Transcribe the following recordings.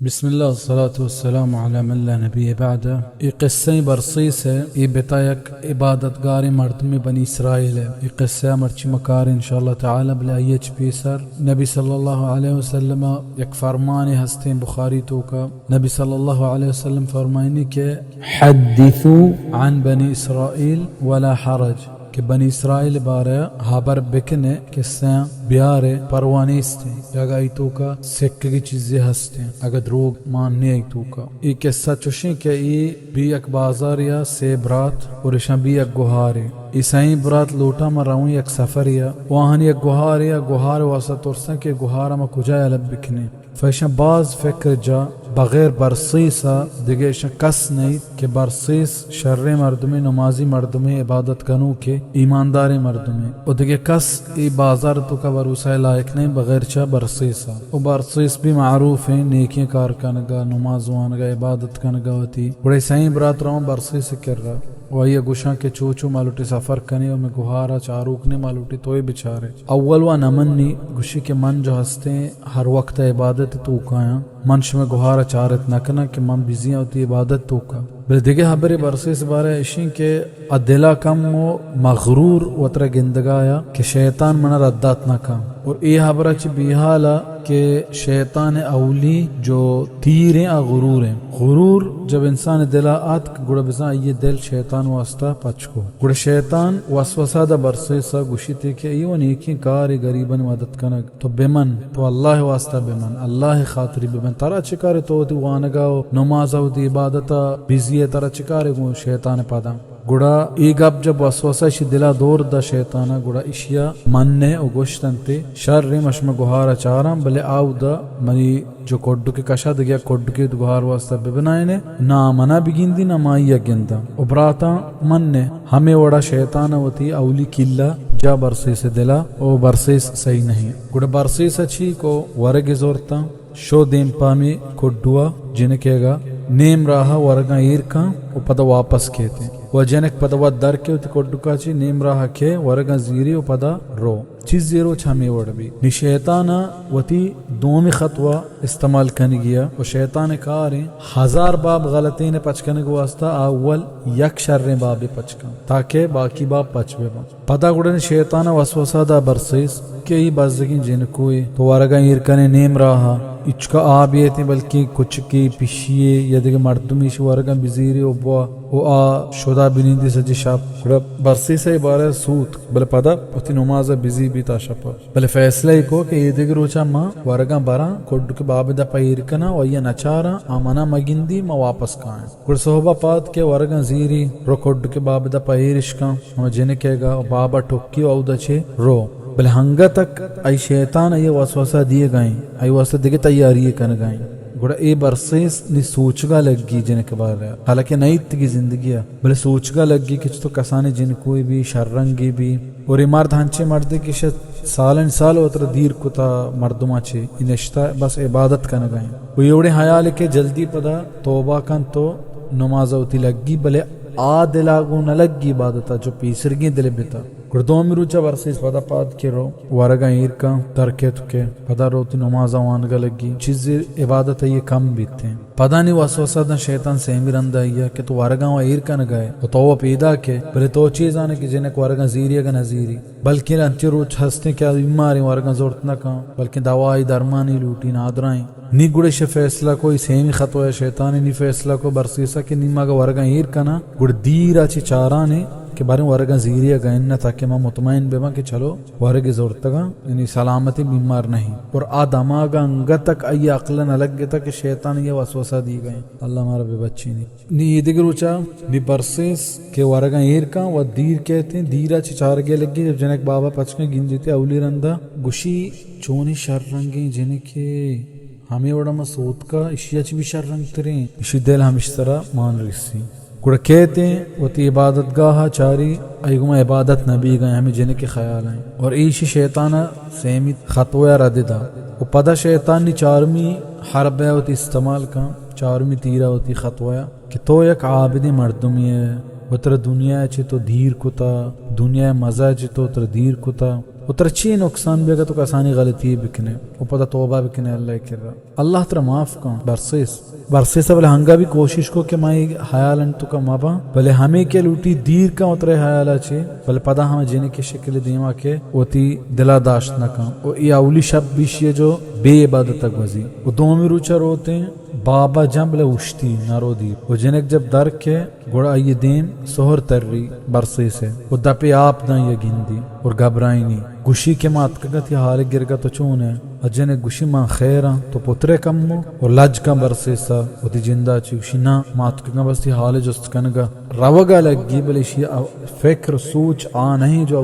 بسم الله والصلاة والسلام على من لا نبی بعده. یہ قصہ برصیس ہے. یہ بتایک عبادتگار مردم بنی اسرائیل ہے. یہ قصہ مرچی مکار انشاءاللہ تعالی بلائیچ پیسر نبی صلی اللہ علیہ وسلم یک فرمان ہستے بخاری تو کا نبی صلی اللہ علیہ وسلم فرمائنی کہ حدثوا عن بنی اسرائیل ولا حرج کہ بنی اسرائیل بارے حبر بکنے قصہ بیارے پروانی ہستے اگر ایتو کا سکہ کی چیزیں ہستے اگر دروگ ماننے ایتو کا. یہ قصہ چوشیں کہ یہ بھی یک بازار یا سے برات اور اشان بھی یک گوھارے. عیسائی برات لوٹا مراؤں یک سفر یا وہاں یک گوھار یا گوھار واسطہ ترسن کہ گوھارا ما کجا علب بکنے فیشن باز فکر جا بغیر برصیسا دیگه ایشان کس نہیں کہ برصیس شر مردمی نمازی مردمی عبادت کنو کے ایماندار مردمی و دیگه کس ای بازار تو کا بروسہ لائق نہیں بغیر چا برصیسا. و برصیس بھی معروف ہیں نیکی کار کنگا نماز وانگا عبادت کنگا ہوتی بڑے سائیں برات رہوں برصیس کر رہا وہی گوشاں کے چوچو مالوٹی سفر کنی و میں گوھارا چاروکنے مالوٹی توی بچارے اول و نمنی گوشی کے من جو ہستے ہر وقت عبادت تو کایا منش میں گوھارا چارت نکنا کہ من بیزیاں ہوتی عبادت تو کا بل دیگه حبری برصیس بارے اشین کے ادلا کم و مغرور وطر گندگایا کہ شیطان من ردات نکا اور ای حبرہ چی بیحالا کہ شیطان اولی جو تیر ہیں غرور ہیں. غرور جب انسان دلا آت گوڑا بزن یہ دل شیطان واسطہ پچکو گوڑا شیطان وسوسہ دا برصیسا گوشی تے کہ ایو نیکی کاری غریبن مدد کنگ تو بمن تو اللہ واسطہ بمن اللہ خاطری بمن ترا چکارے تو دی وانگاو نمازو دی عبادتا بیزی ترا چکارے گو شیطان پادا گوڑا ای گب جب وسوسہ شی دلا دور دا شیطانا گوڑا اشیا مننے او گوشتن تے شر مشم گوھارا چارم بلے آو دا منی جو کوڈو کے کشا دگیا کوڈو کے گوھار واسطہ ببنائنے نا منا بگیندی نا مائی گندا او براتا مننے ہمیں وڑا شیطانا ہوتی اولی کلا جا برصیس دلا او برصیس صحیح نہیں گوڑا برصیس اچھی کو ورگ زورتا شو دیم پامی کوڈوا جنکے گا نیم راہا ورگا ایرکا و پدا واپس کہتے و جنک پدا ود در کے کوڈکا چی نیم راہا کے ورگا زیری و پدا رو چیز زیرو چھامی وڑ بھی نی شیطانا وتی دومی خطوہ استعمال کرنے گیا و شیطان کاریں 1000 باب غلطین پچکنے کو واسطہ اول یک شر باب پچکن تاکہ باقی باب پچوے با پدا گڑن شیطانا وسوسہ دا برصیس کہ ای بازدگین جن کوئی تو ورگا ایرکنے نیم راہا اچکا آبیتی بلکہ کچھ کی پیشیے یا دیکھ مردمی شوارگا بزیری و بوا و آ شدہ بنیندی سجی شاپ برسی سے بارے سوت بلے پدا پتی نماز بزی بھی تا شاپا بلے فیصلہ ہی کو کہ یہ دیکھ روچا ماں وارگا برا کوڈو کے باب دا پیر کنا و یہ نچارا آمنا مگندی ما واپس کائیں گر صحبہ پاد کے وارگا زیری رو کوڈو کے باب دا پیرش کا ہم جنے کہے گا بابا ٹوکی و او دا چھے رو بلے ہنگا تک ای شیطان ای وسوسہ دیے گائیں ای واسطہ دیکھے تیاری کن گائیں گوڑا اے برصیس نی سوچگا لگی جن کے بارے حالانکہ نیت کی زندگی ہے بلے سوچگا لگی کہ تو کسانے جن کوئی بھی شررنگی بھی اور مرد ہنچے مردے کی شد سال وطر دیر کتا مردمہ چھے انشتا بس عبادت کن گائیں وہ یوڑے حیال کے جلدی پدا توبہ کن تو نماز ہوتی لگی بلے آ دلاغو نہ لگی عبادتا جو پیسرگی دل بیتا گردوں میں روچا برصیس پدا پاد کے رو وارگا ایرکا ترکے تکے پدا روتی نمازہ وانگا لگی چیز عبادت یہ کم بیتے ہیں پدا نہیں واسوسہ دا شیطان سہمی رندہ ہے کہ تو وارگا و ایرکا نگائے و تو پیدا کے بلے تو چیز آنے کی جنک وارگا زیری اگا نزیری بلکہ لنچی روچ ہستے کیا بیماری وارگا زورت نہ کام بلکہ دوائی درمانی لوٹی نادرائیں نی گڑے شے فیصلہ کوئی سیمی خطوہ شیطانی نی فیصلہ کو برصیسہ کی نیمہ گا ورگا ایرکنا گڑ دیرہ چی چارانے کہ بارے ورگا زیریہ گئن نہ تاکہ میں مطمئن بیما کہ چلو ورگی زورتگا یعنی سلامتی بیمار نہیں اور آدماغا انگا تک ای عقل نہ لگ گیا کہ شیطان یہ وسوسہ دی گئیں اللہ ہمارا بے بچی نہیں نی دیگر روچا نی برصیس کے ورگا ایرکا و دیر کہتے ہیں دیرہ چار گئے لگی جب جنک بابا پچکے گن جیتے اولی رندہ گوشی چونی شر رنگیں جنکے ہمیں وڑا مسعود کا اشیاء چی بھی شر رنگ ترین اشی دل ہم اس طرح مان رسی گوڑا کہتے ہیں وہ تی عبادت گاہا چاری ایگو عبادت نبی گئے ہمیں جنہ کے خیال ہیں اور ایشی شیطانہ سیمی خطوہ ردی دا وہ پدا شیطان نی چارمی حربہ ہوتی استعمال کا چارمی تیرہ ہوتی خطوہ کہ تو یک عابدی مردمی ہے وہ تر دنیا چی تو دیر کتا دنیا مزہ چی تو تر دیر کتا اترچی نقصان بھی تو کسانی غلطی بکنے او پتہ توبہ بکنے اللہ کر رہا اللہ ترا معاف کن برسیس بلے ہنگا بھی کوشش کو کہ مائی حیالن تو کا مابا بلے ہمیں کے لوٹی دیر کا اترے حیالا چھے بلے پدا ہمیں جینے کی شکل دیما کے اوتی دلا داشت نہ کن او ای اولی شب بیشی جو بے عبادت تک وزی او دومی روچہ روتے ہیں بابا جنبلے اشتی نارو دی و جنک جب در کے گوڑا آئی دیم سہر تر ری برسی سے و دپے آپ دائیں یگین دی اور گھبرائی نہیں گوشی کے مات کگت یا حال گرگا تو چون ہے اجنے گوشی ماں خیران تو پترے کمو اور لج کا برسی سا و دی جندہ چی گوشی نا مات کگا بس تی حال جست کنگا روگا لگی بلی شی فکر سوچ نہیں جو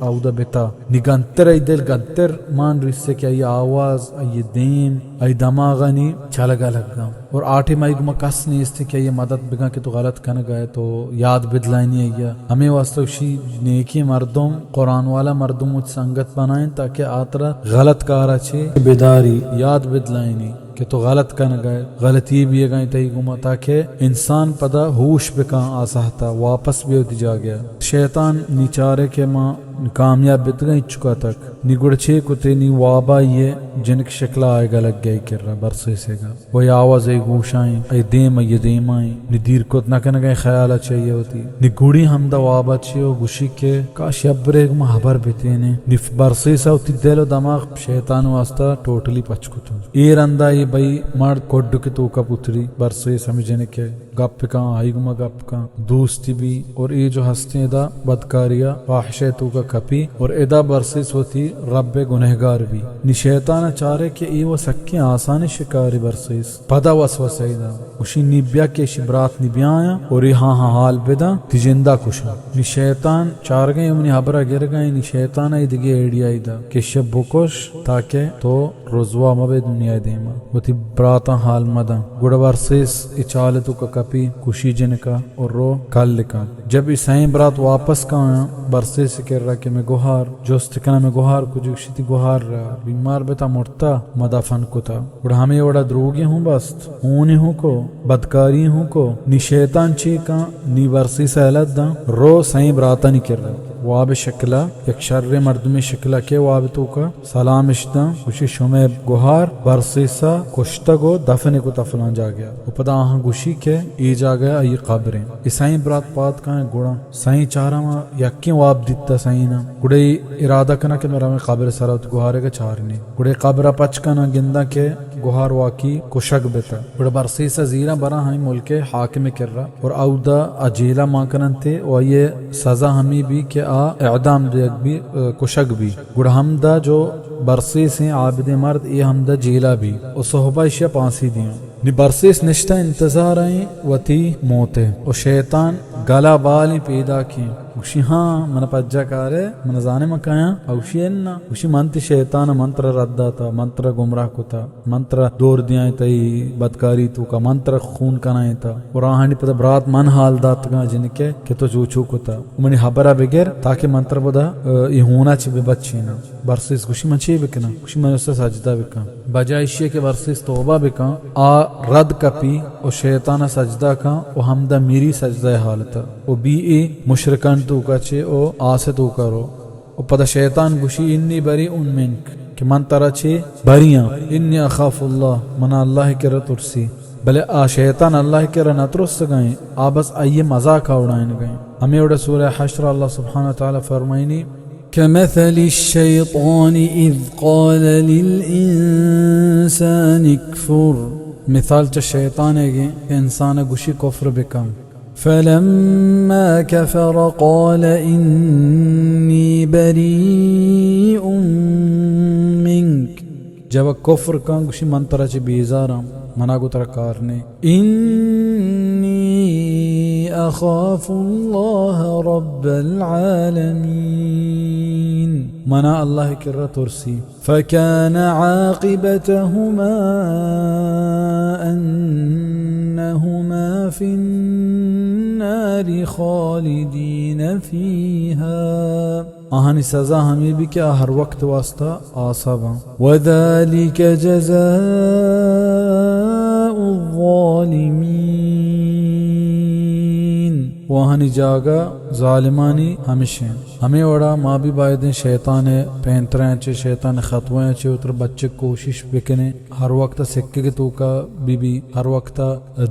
اودہ بتا نگنتر ای دل گنتر مان رسے کہ ای آواز ای دین ای دماغا نی چلگا لگا اور آٹھے مائی گما کس نہیں اس تھی کہ یہ مدد بگا کہ تو غلط کنگا ہے تو یاد بدلائنی ہے ہمیں واسطہ اسی نیکی مردم قرآن والا مردم مجھ سنگت بنائیں تاکہ آترا غلط کارا چھے بیداری یاد بدلائنی کہ تو غلط کا نہ گئے غلطی بھی گئیں تہی گما تاکہ انسان پدا ہوش بکا آساہتا واپس بھی ہوتی جا گیا شیطان نیچارے کے ماں کامیاب بیت گئی چکا تک نگڑ چھے کتے نی وابا یہ جنک شکلہ آئے گا لگ گئی کر رہا برسے سے گا وہی آواز ای گوشائیں ای دیم ای دیم آئیں نی دیر کت نہ کہنے گئی خیالہ چاہیے ہوتی نی گوڑی ہمدہ وابا چھے و گوشی کے کاش یبرے گا محبر بیتینے نی برسے سا ہوتی دل و دماغ شیطان واسطہ ٹوٹلی پچ کتوں ایر اندہ ای بھئی مرد کوڈ کے تو کا پتری برسے سمجھنے کے گپ کا آئی گما گپ کا دوستی بھی اور یہ جو ہستے ادا بدکاریا فاحشہ تو کا کپی اور ادا برسیس ہوتی رب گنہگار بھی نی شیطان چارے کہ ای وہ سکیں آسان شکاری برسیس پدا وسوسہ ادا اسی نیبیا کے شبرات نیبیا آیا اور یہ ہاں حال بدا تی جندہ کشا نی شیطان چار گئے امنی حبرہ گر گئے نی شیطان ای دگی ایڈیا ایدا کہ شب بکش تاکہ تو رضوا مبے دنیا دیما وہ تی براتا حال مدا گوڑا برسیس اچالتو کا کپی کشی جن کا اور رو کل لکا جب عیسائیں برات واپس کا آیا برسے سے کر رہا کہ میں گوھار جو استکنا میں گوھار کو جو شتی گوھار رہا بیمار بیتا مرتا مدافن کو تھا اور ہمیں وڑا دروگی ہوں بست ہونی ہوں کو بدکاری ہوں کو نی شیطان چی کا نی برسی سہلت دا رو سائیں براتا نہیں کر رہا واب شکلہ یک شر مردمی شکلہ کے واب تو کا سلام اشتا خوشی شمیب گوھار برسیسا کشتگو دفنے کو تفلان جا گیا اپدا آہاں گوشی کے ای جا گیا ای قبریں اسائیں برات پات کہاں گوڑا سائیں چارا ما یکیں واب دیتا سائیں نا گوڑے ارادہ کنا کہ میرا میں قبر سراؤت گوھارے گا چارنے گوڑے قبرہ پچ کنا گندہ کے گوھار واقعی کشک بیتا گوڑے برسیسا زیرہ برا ہمیں ملک حاکم کر رہا اور اودا اجیلہ ماں کنن تے اور یہ سزا ہمیں بھی کہ اعدام دیگ بھی کشک بھی گوڑا ہمدہ جو برسیس ہیں عابد مرد یہ ہمدہ جیلہ بھی اور صحبہ اشیاء پانسی دیاں نی برسیس نشتہ انتظار آئیں و تی موتے اور شیطان گلا بالی پیدا کی اوشی ہاں من پجا کارے من زانے مکایا اوشی اننا اوشی منتی شیطان منتر رد تا منتر گمراہ کو تا منتر دور دیاں تای بدکاری تو کا منتر خون کنائیں تا اور آہانی پتا برات من حال دات گا جن کے کہ تو چوچو کو تا منی حبرہ بگر تاکہ منتر بدا یہ ہونا چی بے بچینا برسیس گوشی من چی بکنا گوشی من اس سے سجدہ بکا بجائشی کے برسیس توبہ بکا آ رد کپی او شیطان سجدہ کا او حمدہ میری سجدہ حالتا او بی ای مشرکان تو کچے او آسے تو کرو او پدا شیطان گوشی انی بری ان منک کہ من ترہ چھے بریاں انی اخاف اللہ من اللہ کے رہ ترسی بلے آ شیطان اللہ کے رہ نترس گئیں آ بس آئیے مذاق اڑائن گئیں ہمیں اڑا سورہ حشر اللہ سبحانہ وتعالی فرمائنی كمثل الشيطان إذ قال للإنسان اكفر مثال چا شیطان ہے کہ انسان گوشی کفر بکم فلما كفر قال إني بريء منك جب کفر کا گوشی من طرح چی بیزارم منا کو طرح کارنے إني أخاف الله رب العالمين منا اللہ کرہ ترسی فكان عاقبتهما أنهما في النار خالدين فيها آہانی سزا ہمیں بھی کیا ہر وقت واسطہ آسابا وذلك جزاء الظالمين وہانی جاگا ظالمانی ہمیشہ ہمیں وڑا ماں بھی باید شیطان پینتریں چے شیطان خطویں چے اتر بچے کوشش بکنے ہر وقت سکے کے تو کا بی ہر وقت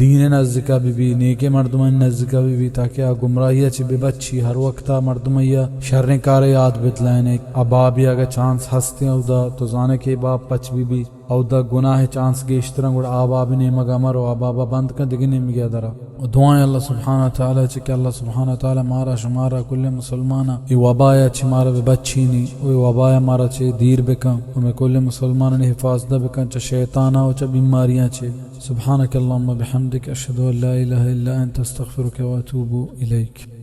دین نزدیکا بی نیک مردمان نزدیکا بی تاکہ گمراہی چے بے بچی ہر وقت مردمیا شرن کار یاد بتلائنے ابابی اگر چانس ہستے او دا تو زانے کے باپ پچ بی او دا گناہ چانس گیشترن گوڑ آباب نے مگا مرو آبابا بند کن دگنے مگیا درا دعائیں اللہ سبحانہ تعالی چکے اللہ سبحانہ تعالی مارا شمارا کل مسلمانا ای وبایا چھ مارا بے بچینی او وبایا مارا چھ دیر بکن ہمیں کل مسلمانا نے حفاظت بکن چھ شیطانا و چھ بیماریاں چھ سبحانک اللہم بحمدک اشہدو ان لا الہ الا انت استغفرک و اتوب الیک